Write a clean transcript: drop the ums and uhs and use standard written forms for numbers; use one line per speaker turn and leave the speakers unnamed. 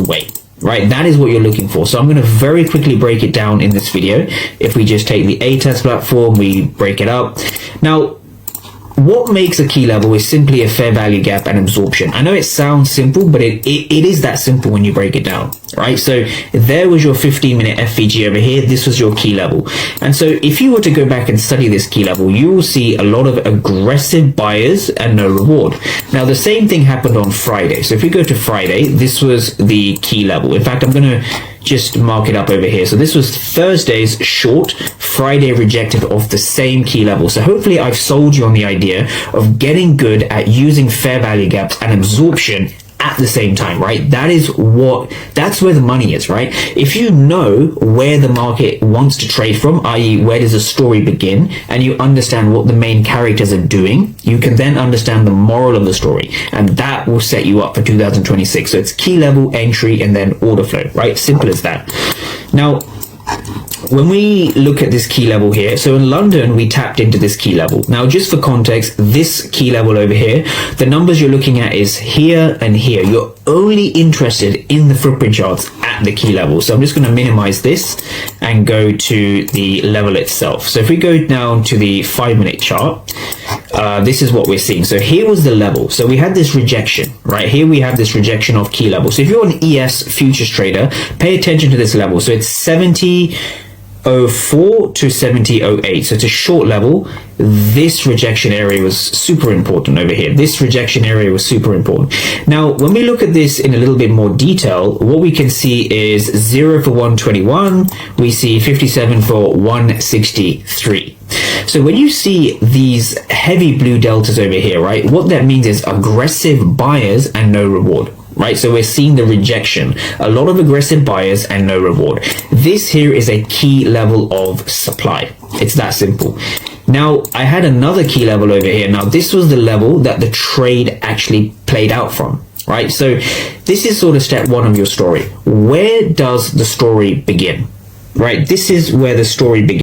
way, right? That is what you're looking for. So I'm going to very quickly break it down in this video. If we just take the A-test platform, we break it up. Now, what makes a key level is simply a fair value gap and absorption. I know it sounds simple, but it is that simple when you break it down, right? So there was your 15-minute FVG over here. This was your key level. And so if you were to go back and study this key level, you will see a lot of aggressive buyers and no reward. Now, the same thing happened on Friday. So if we go to Friday, this was the key level. In fact, I'm going to just mark it up over here. So this was Thursday's short, Friday rejected off the same key level. So hopefully I've sold you on the idea of getting good at using fair value gaps and absorption at the same time, right? That's where the money is, right? If you know where the market wants to trade from, i.e. where does the story begin, and you understand what the main characters are doing, you can then understand the moral of the story, and that will set you up for 2026. So it's key level, entry, and then order flow, right? Simple as that. Now, when we look at this key level here, so in London, we tapped into this key level. Now, just for context, this key level over here, the numbers you're looking at is here and here. You're only interested in the footprint charts at the key level. So I'm just going to minimize this and go to the level itself. So if we go down to the 5-minute chart, this is what we're seeing. So here was the level. So we had this rejection, right? Here we have this rejection of key level. So if you're an ES futures trader, pay attention to this level. So it's 70.04 to 70.08. So it's a short level. This rejection area was super important over here. This rejection area was super important. Now, when we look at this in a little bit more detail, what we can see is 0 for 121. We see 57 for 163. So when you see these heavy blue deltas over here, right, what that means is aggressive buyers and no reward. Right, so we're seeing the rejection, a lot of aggressive buyers and no reward. This here is a key level of supply. It's that simple. Now, I had another key level over here. Now, this was the level that the trade actually played out from, right? So this is sort of step one of your story. Where does the story begin, right? This is where the story begins.